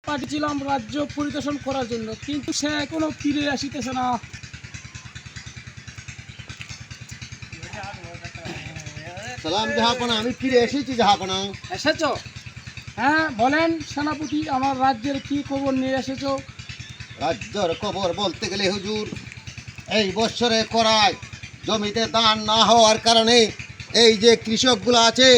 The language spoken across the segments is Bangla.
পাঠিয়েছিলাম রাজ্য পরিদর্শন করার জন্য, কিন্তু সে এখনো ফিরে আসিতেছে না। সালাম জাহাপনা, আমি ফিরে এসেছি জাহাপনা। এসেছ? হ্যাঁ বলেন সেনাপতি, আমার রাজ্যের কি খবর নিয়ে এসেছো? রাজ্যের খবর বলতে গেলে হুজুর, এই বৎসরে করায় জমিতে ধান না হওয়ার কারণে এই যে কৃষকগুলো আছে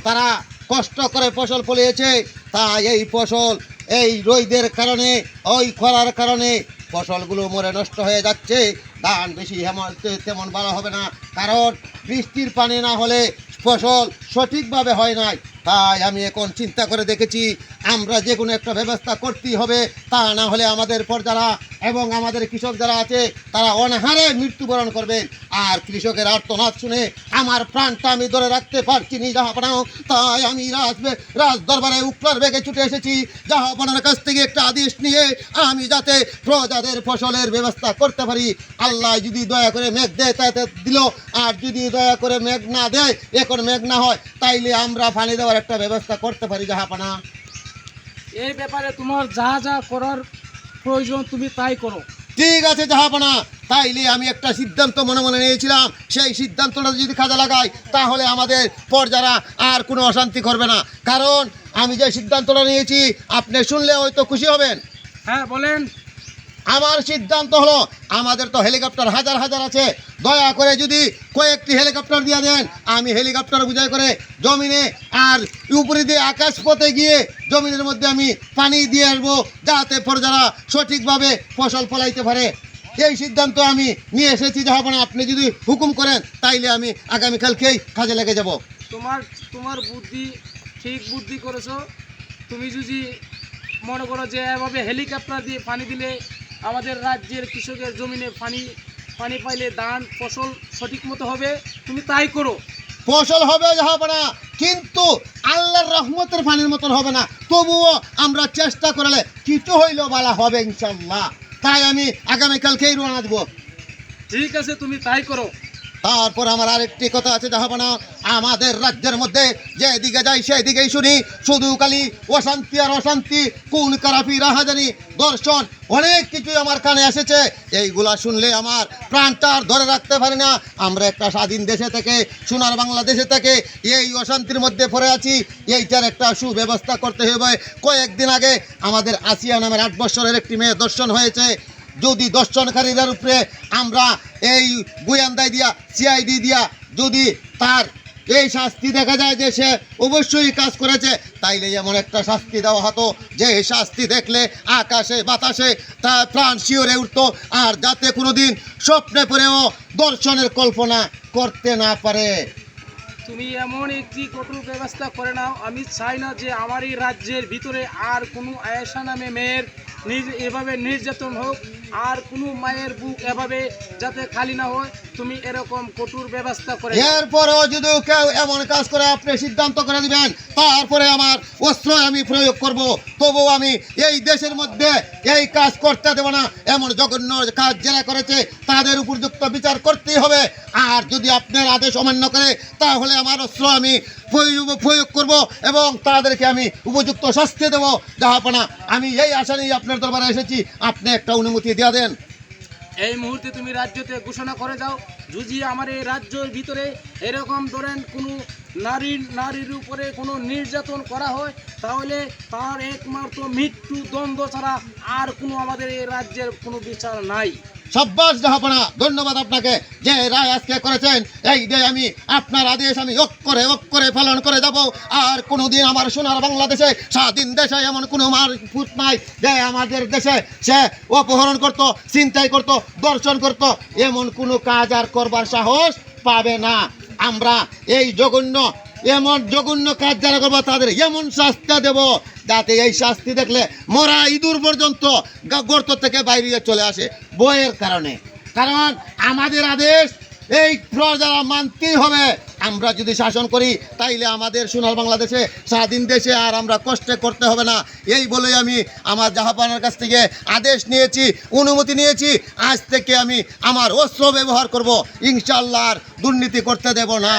তারা কষ্ট করে ফসল ফলিয়েছে, তাই এই ফসল এই রোদের কারণে ওই খরার কারণে ফসলগুলো মরে নষ্ট হয়ে যাচ্ছে। ধান বেশি তেমন ভালো হবে না, কারণ বৃষ্টির পানি না হলে ফসল সঠিকভাবে হয় নাই। তাই আমি এখন চিন্তা করে দেখেছি আমরা যে কোনো একটা ব্যবস্থা করতেই হবে, তা না হলে আমাদের প্রজারা এবং আমাদের কৃষক যারা আছে তারা অনাহারে মৃত্যুবরণ করবেন। আর কৃষকের আর্তনাদ শুনে আমার প্রাণটা আমি ধরে রাখতে পারছি নি জাহাপনাও। তাই আমি রাজ দরবারে উকলার বেগে ছুটে এসেছি জাহাপনার কাছ থেকে একটা আদেশ নিয়ে আমি যাতে প্রজাদের ফসলের ব্যবস্থা করতে পারি। আল্লাহ যদি দয়া করে মেঘ দেয় তাতে দিল, আর যদি দয়া করে মেঘ না দেয়, এখন মেঘ না হয়, তাইলে আমরা পানি দেওয়ার একটা ব্যবস্থা করতে পারি জাহাপনা। এই ব্যাপারে তোমার যা যা করার প্রয়োজন তুমি তাই করো। ঠিক আছে জাহাপনা, তাইলে আমি একটা সিদ্ধান্ত মনে মনে নিয়েছিলাম, সেই সিদ্ধান্তটা যদি কাজে লাগাই তাহলে আমাদের প্রজারা আর কোনো অশান্তি করবে না। কারণ আমি যে সিদ্ধান্তটা নিয়েছি আপনি শুনলে হয়তো খুশি হবেন। হ্যাঁ বলেন। আমার সিদ্ধান্ত হলো, আমাদের তো হেলিকপ্টার হাজার হাজার আছে, দয়া করে যদি কয়েকটি হেলিকপ্টার দিয়ে দেন, আমি হেলিকপ্টার বুঝাই করে জমিনে আর উপরে দিয়ে আকাশপথে গিয়ে জমিনের মধ্যে আমি পানি দিয়ে আসবো, যাতে প্রজারা সঠিকভাবে ফসল ফলাইতে পারে। এই সিদ্ধান্ত আমি নিয়ে এসেছি জাহাপনা। আপনি যদি হুকুম করেন তাইলে আমি আগামীকালকেই কাজে লেগে যাব। তোমার বুদ্ধি, ঠিক বুদ্ধি করেছো। তুমি যদি মনে করো যে এভাবে হেলিকপ্টার দিয়ে পানি দিলে আমাদের রাজ্যের কৃষকের জমিনে পানি পাইলে ধান ফসল সঠিক মতো হবে, তুমি তাই করো। ফসল হবে জাহাপনা, কিন্তু আল্লাহর রহমতের পানির মতন হবে না, তবুও আমরা চেষ্টা করলে কিছু হইলেও ভালো হবে ইনশাল্লাহ। তাই আমি আগামীকালকেই রওনা দেবো। ঠিক আছে, তুমি তাই করো। তারপর আমার আরেকটি কথা আছে জাহাপনা, আমাদের রাজ্যের মধ্যে যেদিকে যাই সেদিকেই শুনি শুধু খালি অশান্তি আর অশান্তি, কোন কারাফি রাহাজানি দর্শন অনেক কিছুই আমার কানে এসেছে। এইগুলা শুনলে আমার প্রাণটা আর ধরে রাখতে পারি না। আমরা একটা স্বাধীন দেশে থেকে, সোনার বাংলাদেশে থেকে এই অশান্তির মধ্যে পড়ে আছি, এইটার একটা সুব্যবস্থা করতে হবে। কয়েকদিন আগে আমাদের আসিয়া নামের 8 বছরের একটি মেয়ে দর্শন হয়েছে। যদি দর্শনকারীদের উপরে আমরা এই গোয়েন্দায় দিয়া সিআইডি দিয়া যদি তার এই শাস্তি দেখা যায় যে সে অবশ্যই কাজ করেছে, তাইলে এমন একটা শাস্তি দেওয়া হতো যে এই শাস্তি দেখলে আকাশে বাতাসে তা প্রাণ শিওরে উঠতো, আর যাতে কোনোদিন স্বপ্নে পড়েও দর্শনের কল্পনা করতে না পারে। তুমি এমন একটি কঠোর ব্যবস্থা করে নাও, আমি চাই না যে আমার এই রাজ্যের ভিতরে আর কোনো আয়েশা নামে মেয়ের এভাবে নির্যাতন হোক, আর কোনো মায়ের বুক এভাবে যাতে খালি না হয়। তুমি এরকম কঠোর ব্যবস্থা করে এরপরেও যদি কেউ এমন কাজ করে আপনি সিদ্ধান্ত করে দিবেন, তারপরে আমার অস্ত্র আমি প্রয়োগ করব, তবুও আমি এই দেশের মধ্যে এই কাজ করতে দেব না। এমন জঘন্য কাজ যারা করেছে তাদের উপযুক্ত বিচার করতেই হবে। আর যদি আপনার আদেশ অমান্য করে তাহলে আমার অস্ত্র আমি প্রয়োগ করব এবং তাদেরকে আমি উপযুক্ত শাস্তি দেবো জাহাপনা। আমি এই আশা নিয়ে আপনার দরবারে এসেছি, আপনি একটা অনুমতি দিয়ে দেন। এই মুহূর্তে তুমি রাজ্যতে ঘোষণা করে যাও, যদি আমার এই রাজ্যের ভিতরে এরকম ধরেন কোনো নারীর উপরে কোনো নির্যাতন করা হয়, তাহলে তার একমাত্র মৃত্যু দণ্ড ছাড়া আর কোনো আমাদের এই রাজ্যের কোনো বিচার নাই। সাব্বাস জাহাপনা, ধন্যবাদ আপনাকে যে রায় আজকে করেছেন। এই যে আমি আপনার আদেশ আমি অক্ষরে পালন করে যাব। আর কোনোদিন আমার সোনার বাংলাদেশে, স্বাধীন দেশে এমন কোনো মারফুট নাই যে আমাদের দেশে সে অপহরণ করত, ছিনতাই করত, দর্শন করত, এমন কোনো কাজ আর করবার সাহস পাবে না। আমরা এই এমন জঘন্য কাজ যারা করবো তাদের এমন শাস্তি দেব যাতে এই শাস্তি দেখলে মরা ইঁদুর পর্যন্ত গর্ত থেকে বাইরে চলে আসে বইয়ের কারণে। কারণ আমাদের আদেশ এই প্রজারা মানতেই হবে। আমরা যদি শাসন করি তাইলে আমাদের সোনার বাংলাদেশে, স্বাধীন দেশে আর আমরা কষ্টে করতে হবে না। এই বলেই আমি আমার জাহাপানার কাছ থেকে আদেশ নিয়েছি, অনুমতি নিয়েছি। আজ থেকে আমি আমার অস্ত্র ব্যবহার করব, ইনশাআল্লাহ আর দুর্নীতি করতে দেব না।